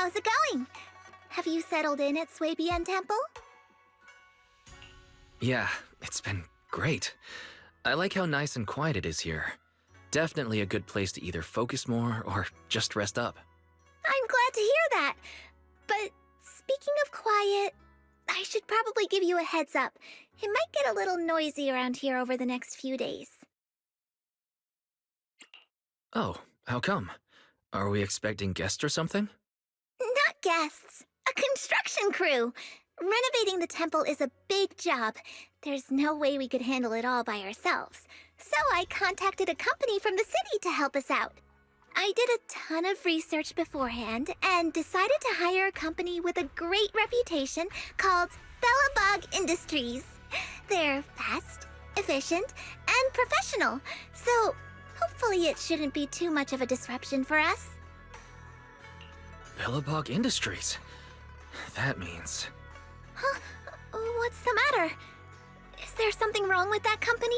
How's it going? Have you settled in at Swabian Temple? Yeah, it's been great. I like how nice and quiet it is here. Definitely a good place to either focus more or just rest up. I'm glad to hear that. But speaking of quiet, I should probably give you a heads up. It might get a little noisy around here over the next few days. Oh, how come? Are we expecting guests or something? Not guests. A construction crew. Renovating the temple is a big job. There's no way we could handle it all by ourselves. So I contacted a company from the city to help us out. I did a ton of research beforehand and decided to hire a company with a great reputation called Bellabog Industries. They're fast, efficient, and professional, so hopefully it shouldn't be too much of a disruption for us. Bellabog Industries. That means... Huh? What's the matter? Is there something wrong with that company?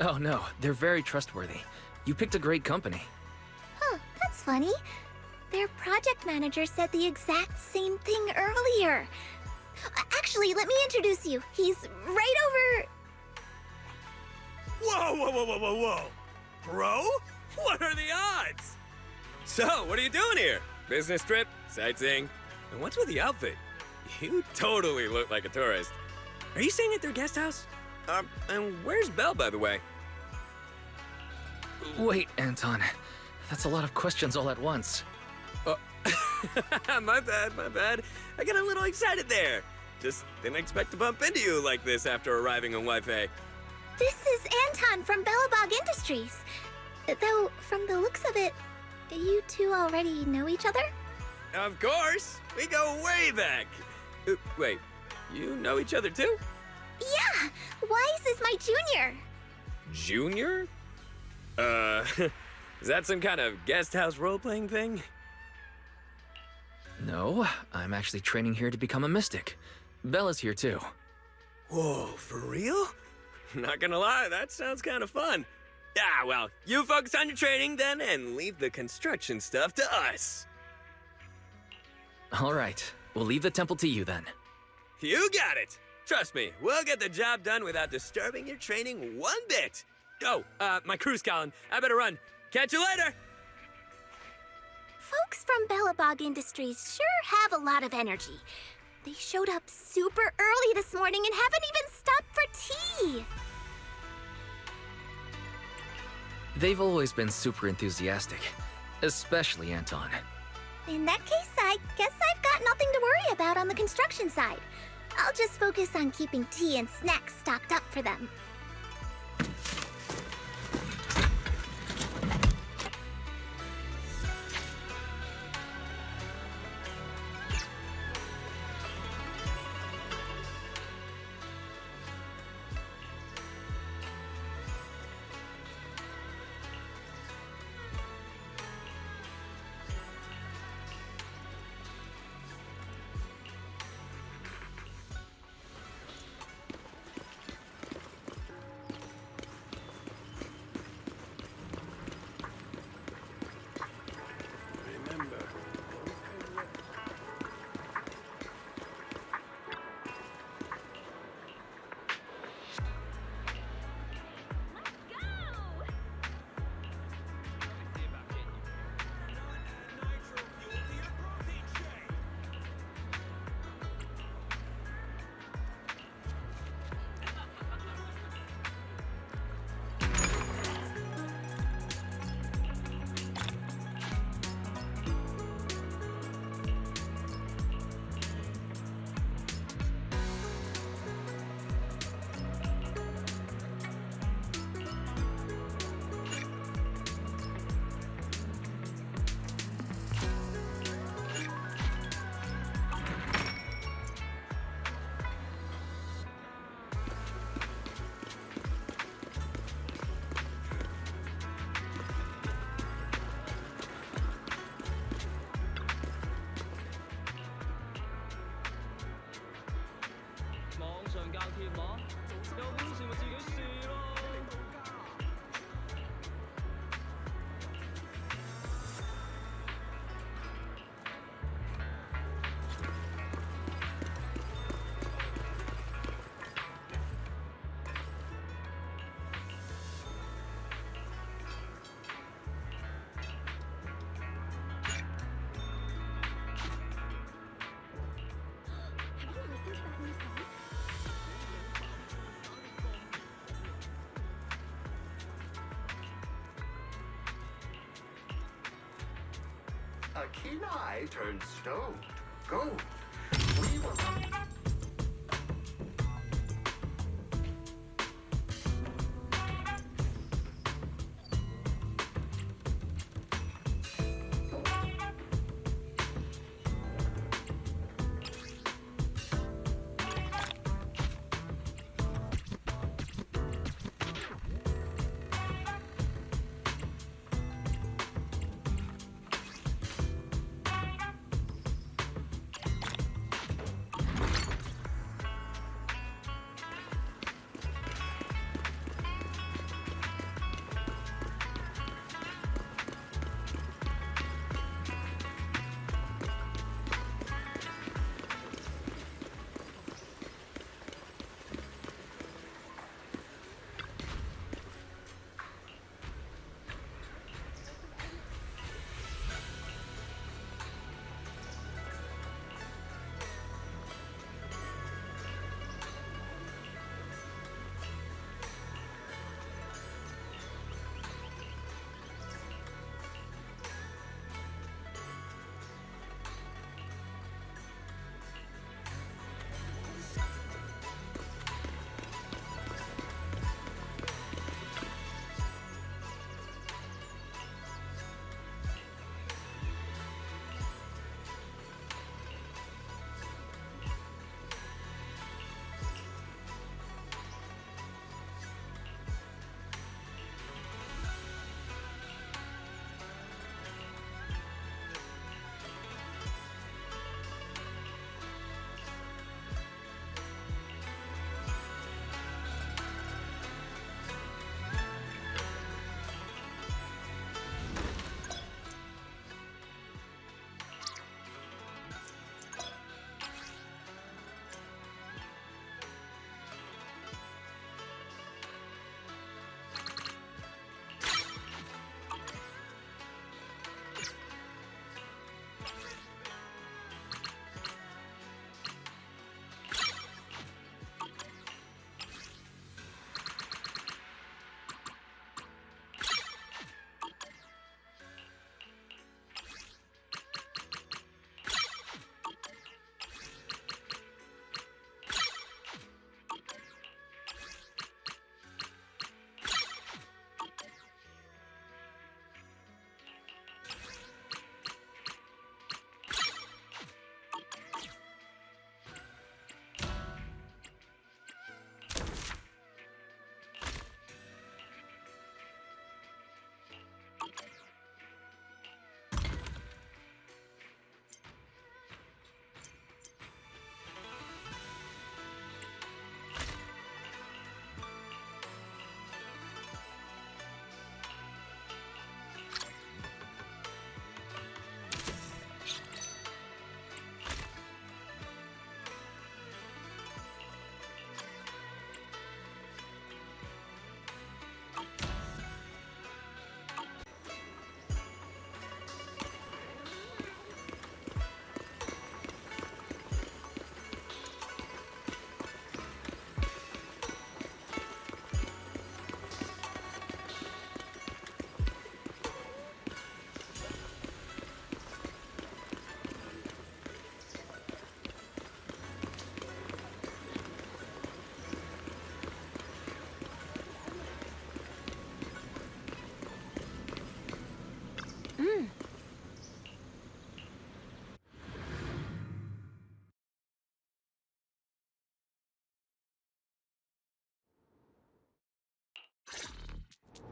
Oh no, they're very trustworthy. You picked a great company. Huh, that's funny. Their project manager said the exact same thing earlier. Actually, let me introduce you. He's right over... Whoa, whoa, whoa, whoa, whoa, whoa! Bro? What are the odds? So, what are you doing here? Business trip? Sightseeing? And what's with the outfit? You totally look like a tourist. Are you staying at their guest house? And where's Belle, by the way? Wait, Anton. That's a lot of questions all at once. My bad. I got a little excited there. Just didn't expect to bump into you like this after arriving on Wi-Fi. This is Anton from Bellabog Industries. Though, from the looks of it, you two already know each other? Of course! We go way back! Wait, you know each other too? Yeah! Wise is my junior! Junior? Is that some kind of guest house role-playing thing? No, I'm actually training here to become a mystic. Bella's here too. Whoa, for real? Not gonna lie, that sounds kind of fun. Ah, well, you focus on your training then and leave the construction stuff to us. All right, we'll leave the temple to you then. You got it! Trust me, we'll get the job done without disturbing your training one bit. Oh, my crew's calling. I better run. Catch you later! Folks from Bellabog Industries sure have a lot of energy. They showed up super early this morning and haven't even stopped for tea. They've always been super enthusiastic, especially Anton. In that case, I guess I've got nothing to worry about on the construction side. I'll just focus on keeping tea and snacks stocked up for them. A keen eye turns stone to gold. We will...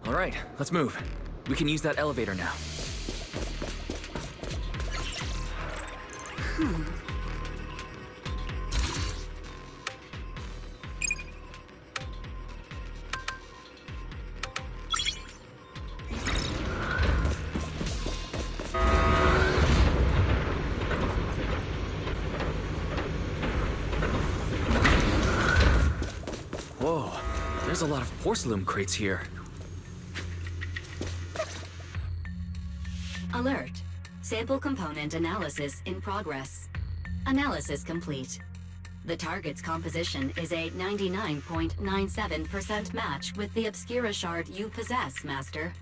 All right, let's move. We can use that elevator now. Whoa, there's a lot of porcelain crates here. Alert. Sample component analysis in progress. Analysis complete. The target's composition is a 99.97% match with the Obscura shard you possess, Master.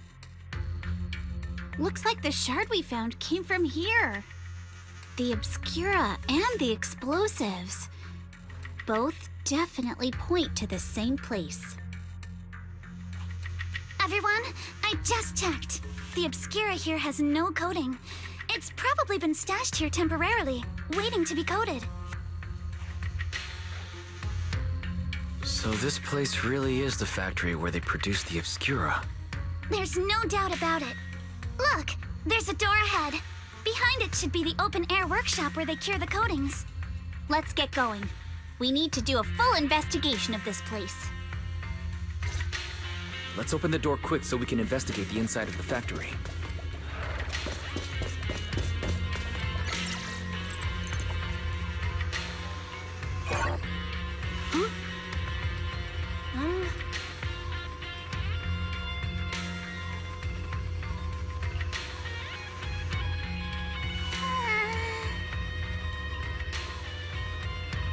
Looks like the shard we found came from here. The Obscura and the explosives. Both definitely point to the same place. Everyone, I just checked. The Obscura here has no coating. It's probably been stashed here temporarily, waiting to be coated. So this place really is the factory where they produce the Obscura. There's no doubt about it. Look, there's a door ahead. Behind it should be the open-air workshop where they cure the coatings. Let's get going. We need to do a full investigation of this place. Let's open the door quick so we can investigate the inside of the factory.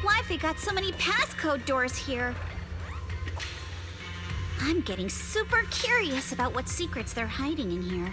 Why've they got so many passcode doors here? I'm getting super curious about what secrets they're hiding in here.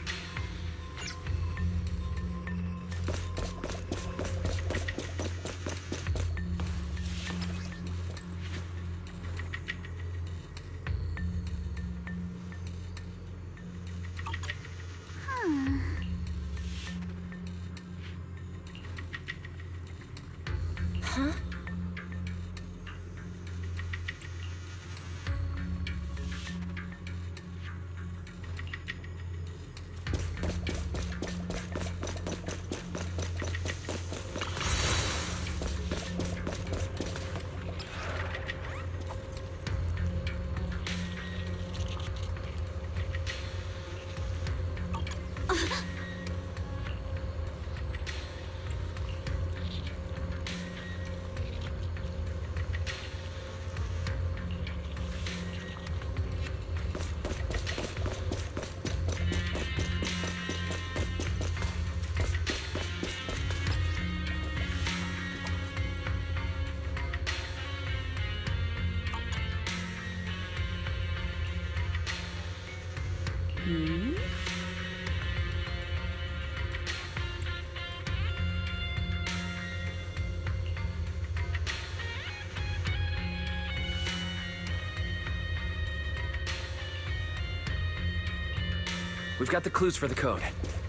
We've got the clues for the code.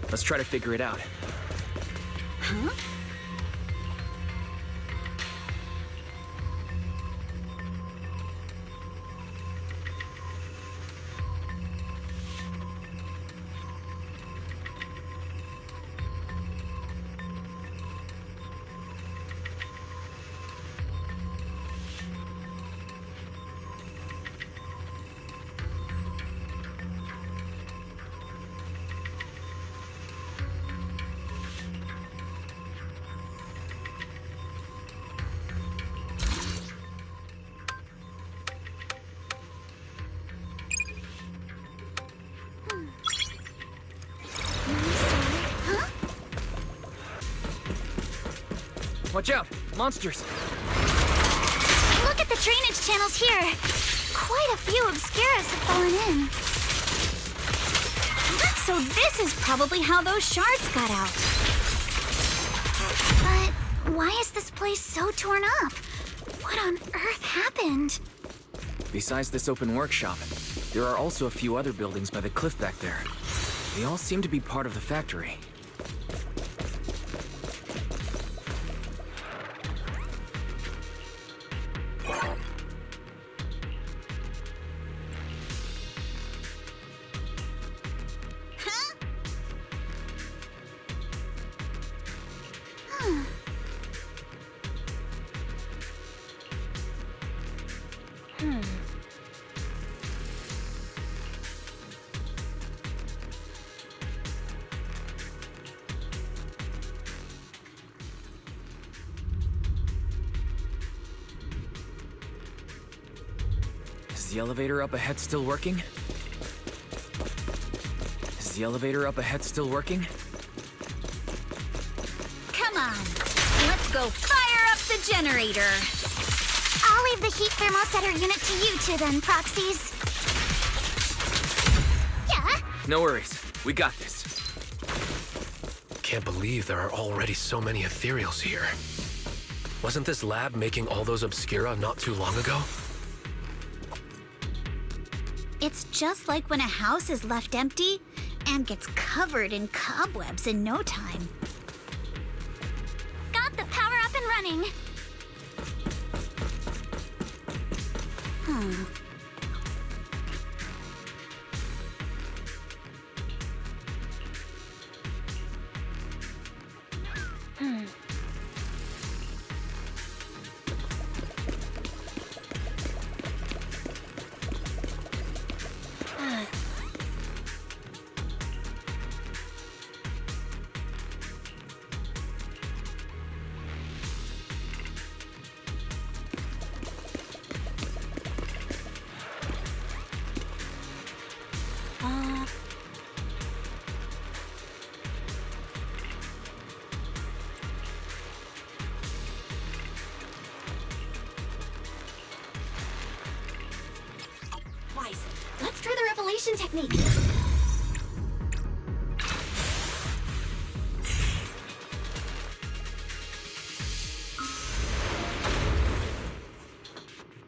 Let's try to figure it out. Huh? Watch out! Monsters! Look at the drainage channels here. Quite a few Obscuras have fallen in. So this is probably how those shards got out. But why is this place so torn up? What on earth happened? Besides this open workshop, there are also a few other buildings by the cliff back there. They all seem to be part of the factory. Is the elevator up ahead still working? Is the elevator up ahead still working? Come on, let's go fire up the generator. I'll leave the heat thermosetter unit to you two then, Proxies. Yeah? No worries. We got this. can't believe there are already so many ethereals here. Wasn't this lab making all those Obscura not too long ago? It's just like when a house is left empty and gets covered in cobwebs in no time. Got the power up and running. Huh. Wise, let's try the revelation technique.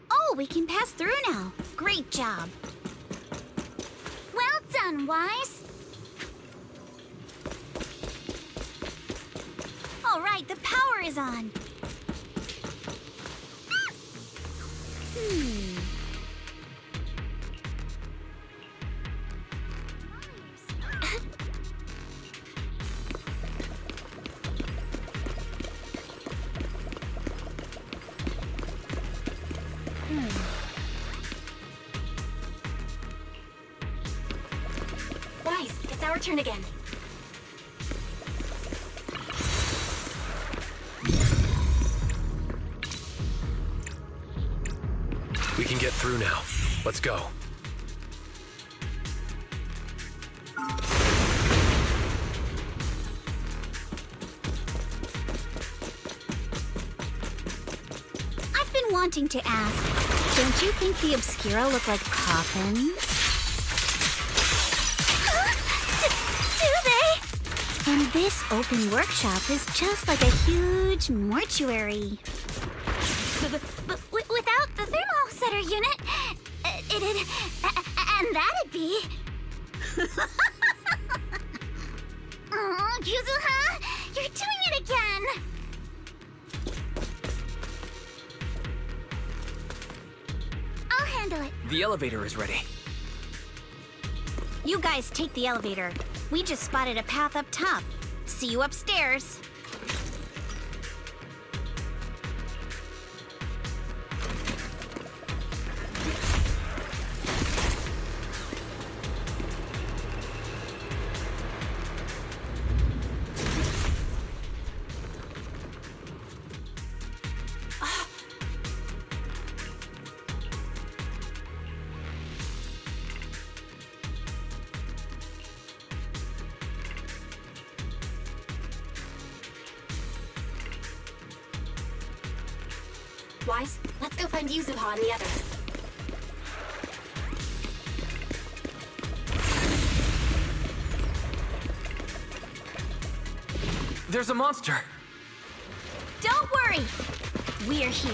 Oh, we can pass through now. Great job. Well done, Wise. All right, the power is on. Wise, it's our turn again. We can get through now. Let's go. I've been wanting to ask, don't you think the Obscura look like coffins? Do they? And this open workshop is just like a huge mortuary. But without the thermosetter unit, it'd... and that'd be... Oh, Yuzuha! You're doing it again! I'll handle it. The elevator is ready. You guys take the elevator. We just spotted a path up top. See you upstairs. Wise, let's go find Yuzuha and the others. There's a monster! Don't worry. We're here.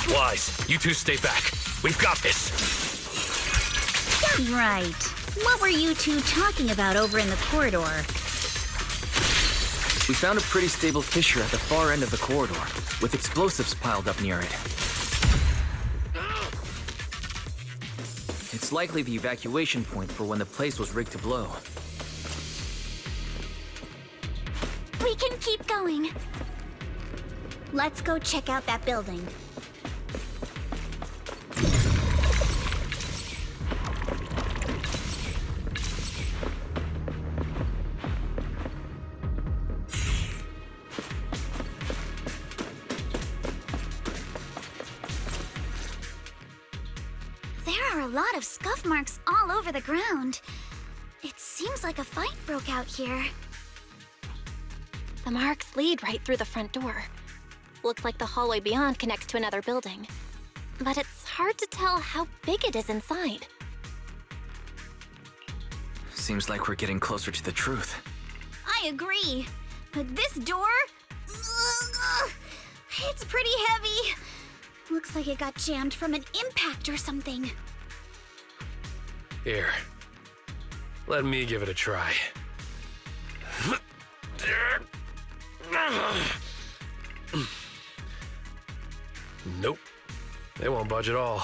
Wise, you two stay back. We've got this. Right. What were you two talking about over in the corridor? We found a pretty stable fissure at the far end of the corridor, with explosives piled up near it. It's likely the evacuation point for when the place was rigged to blow. We can keep going. Let's go check out that building. There are a lot of scuff marks all over the ground. It seems like a fight broke out here. The marks lead right through the front door. Looks like the hallway beyond connects to another building. but it's hard to tell how big it is inside. Seems like we're getting closer to the truth. I agree. But this door? Ugh, it's pretty heavy. Looks like it got jammed from an impact or something. Here. Let me give it a try. Nope. They won't budge at all.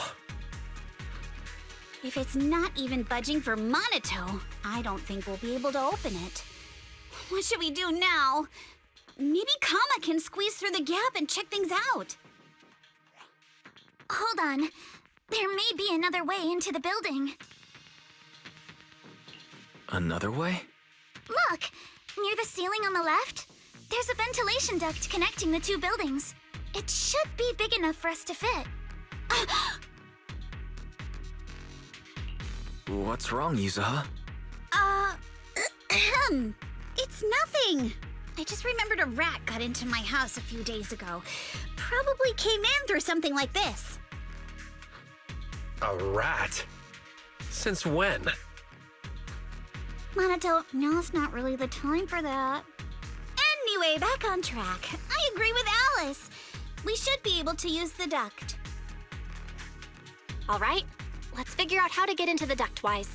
If it's not even budging for Monito, I don't think we'll be able to open it. What should we do now? Maybe Kama can squeeze through the gap and check things out. Hold on. There may be another way into the building. Another way? Look! Near the ceiling on the left, there's a ventilation duct connecting the two buildings. It should be big enough for us to fit. What's wrong, Yuzuha? It's nothing. I just remembered a rat got into my house a few days ago. Probably came in through something like this. A rat? Since when? Monito, now's not really the time for that. Anyway, back on track. I agree with Alice. We should be able to use the duct. All right, let's figure out how to get into the ductwise.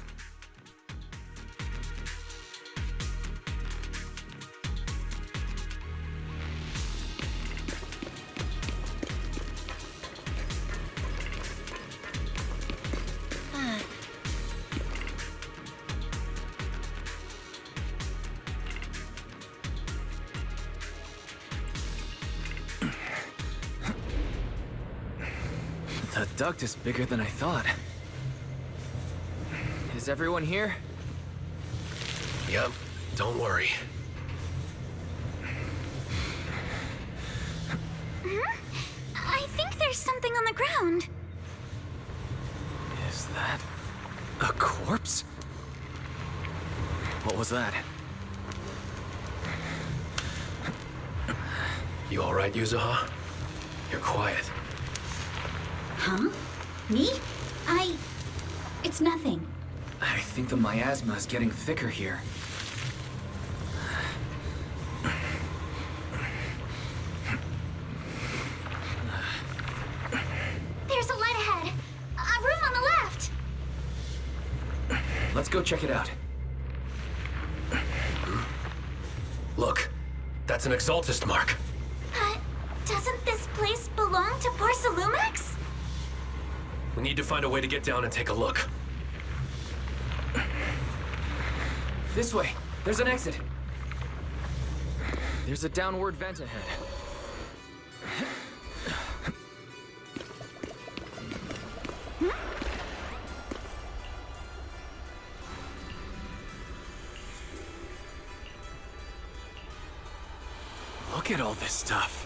The duct is bigger than I thought. Is everyone here? Yep, don't worry. I think there's something on the ground. Is that a corpse? What was that? You alright, Yuzuha? You're quiet. Huh? Me? It's nothing. I think the miasma is getting thicker here. There's a light ahead. A room on the left. Let's go check it out. Look, that's an Exaltist mark. Doesn't this place belong to Barcelumex? We need to find a way to get down and take a look. This way. There's an exit. There's a downward vent ahead. Look at all this stuff.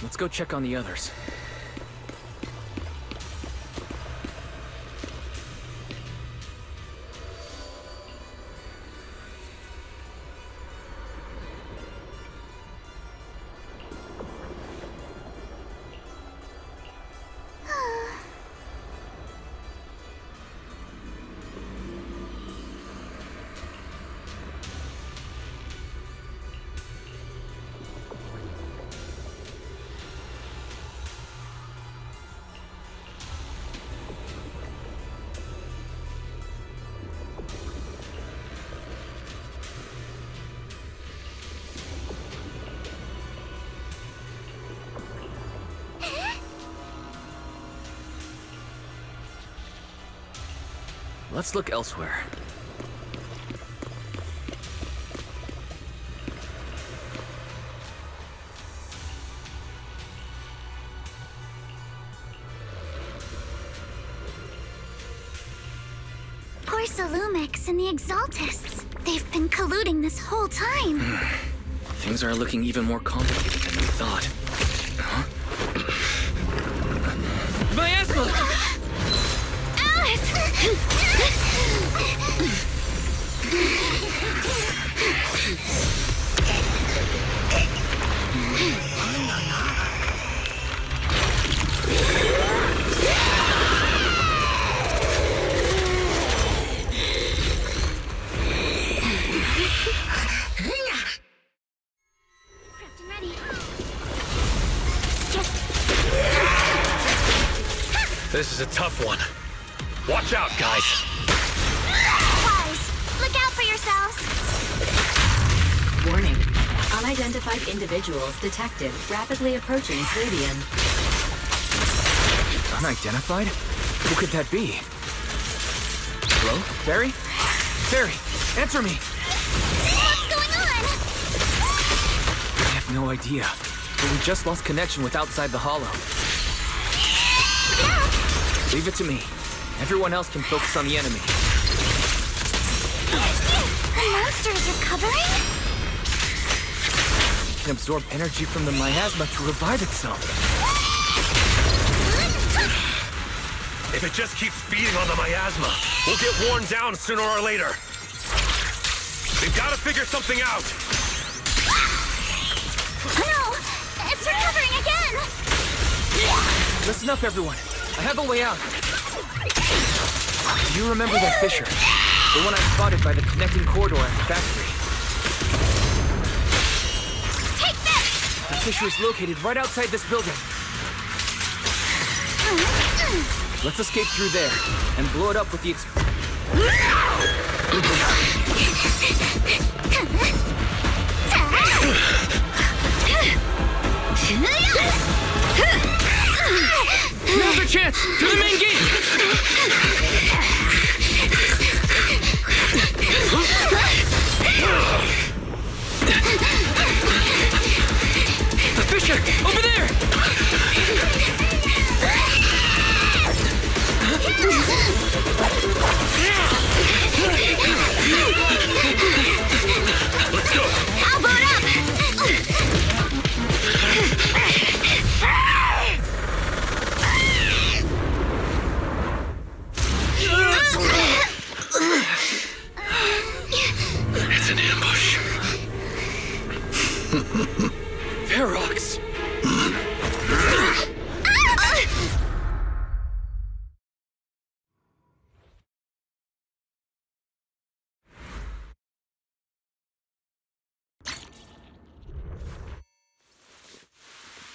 let's go check on the others. Let's look elsewhere. Poor Lumix and the Exaltists. They've been colluding this whole time. Things are looking even more complicated than we thought. Huh? Miasma! Prepped and ready. This is a tough one. Watch out, guys. Guys, look out for yourselves. Warning. Unidentified individuals detected rapidly approaching Stadium. Unidentified? Who could that be? Hello? Barry? Barry, answer me! What's going on? I have no idea. But we just lost connection with outside the hollow. Leave it to me. Everyone else can focus on the enemy. The monster is recovering? It can absorb energy from the miasma to revive itself. If it just keeps feeding on the miasma, we'll get worn down sooner or later. We've got to figure something out. No! It's recovering again! Listen up, everyone. I have a way out. Do you remember that fissure? The one I spotted by the connecting corridor at the factory. Take this! The fissure is located right outside this building. Let's escape through there and blow it up with the Now's our chance! To the main gate! The fissure! Over there! Let's go. I'll blow it up! It's an ambush. Ferox!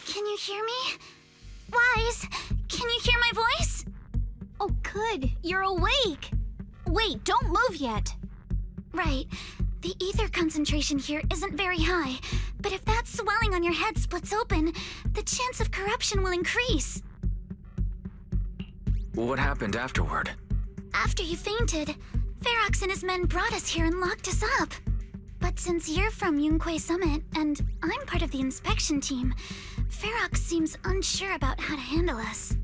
Can you hear me? Wise, can you hear my voice? Oh, good. You're awake. Wait, don't move yet. Right. The ether concentration here isn't very high, but if that swelling on your head splits open, the chance of corruption will increase. What happened afterward? After you fainted, Ferox and his men brought us here and locked us up. But since you're from Yunque Summit, and I'm part of the inspection team, Ferox seems unsure about how to handle us.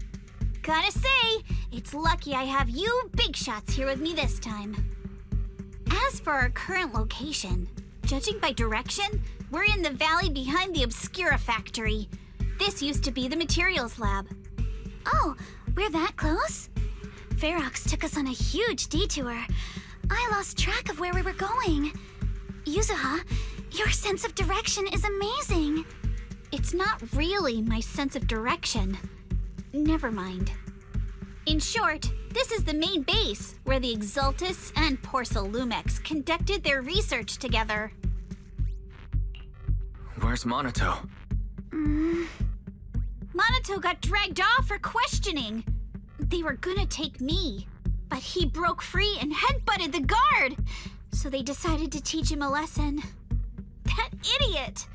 Gotta say, it's lucky I have you big shots here with me this time. As for our current location, judging by direction, we're in the valley behind the Obscura factory. This used to be the materials lab. Oh, we're that close? Ferox took us on a huge detour. I lost track of where we were going. Yuzuha, your sense of direction is amazing. It's not really my sense of direction. Never mind. In short, this is the main base where the Exaltists and Porcel Lumex conducted their research together. Where's Monato? Monato got dragged off for questioning. They were gonna take me, but he broke free and headbutted the guard. So they decided to teach him a lesson. That idiot!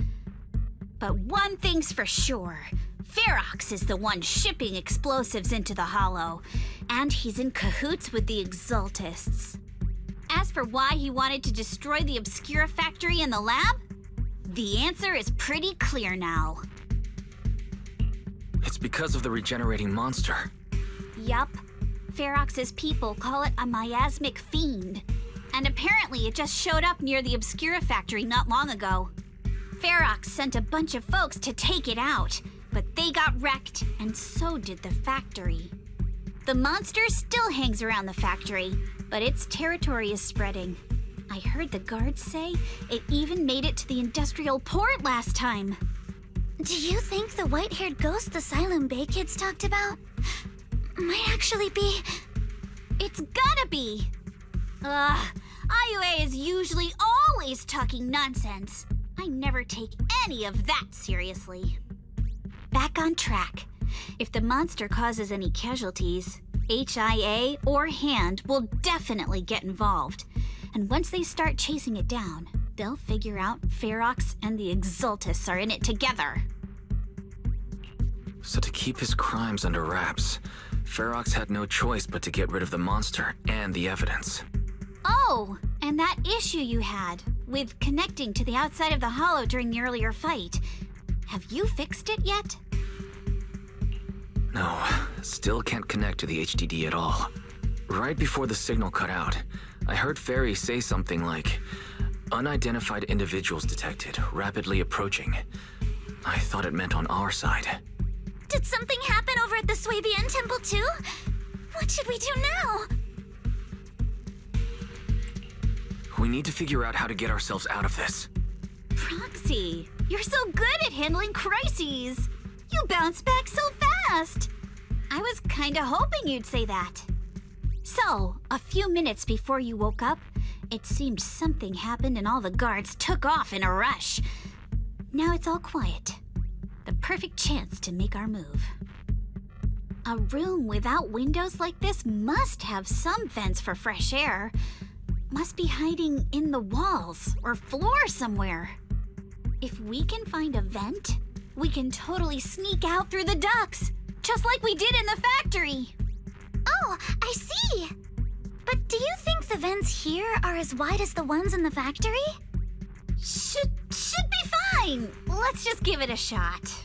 But one thing's for sure. Ferox is the one shipping explosives into the Hollow, and he's in cahoots with the Exaltists. As for why he wanted to destroy the Obscura factory and the lab, the answer is pretty clear now. It's because of the regenerating monster. Yup. Ferox's people call it a miasmic fiend. And apparently it just showed up near the Obscura factory not long ago. Ferox sent a bunch of folks to take it out, but they got wrecked, and so did the factory. The monster still hangs around the factory, but its territory is spreading. I heard the guards say it even made it to the industrial port last time. Do you think the white-haired ghost the Asylum Bay kids talked about might actually be... It's gotta be! IUA is usually always talking nonsense. I never take any of that seriously. Back on track. If the monster causes any casualties, HIA or Hand will definitely get involved. And once they start chasing it down, they'll figure out Ferox and the Exaltists are in it together. So to keep his crimes under wraps, Ferox had no choice but to get rid of the monster and the evidence. Oh, and that issue you had with connecting to the outside of the Hollow during the earlier fight. Have you fixed it yet? No, still can't connect to the HDD at all. Right before the signal cut out, I heard Fairy say something like, "Unidentified individuals detected, rapidly approaching." I thought it meant on our side. Did something happen over at the Swabian Temple too? What should we do now? We need to figure out how to get ourselves out of this. Proxy, you're so good at handling crises. You bounce back so fast. I was kinda hoping you'd say that. So, a few minutes before you woke up, it seemed something happened and all the guards took off in a rush. Now it's all quiet. The perfect chance to make our move. A room without windows like this must have some vents for fresh air. Must be hiding in the walls or floor somewhere. If we can find a vent, we can totally sneak out through the ducts, just like we did in the factory. Oh, I see! But do you think the vents here are as wide as the ones in the factory? Should be fine. Let's just give it a shot.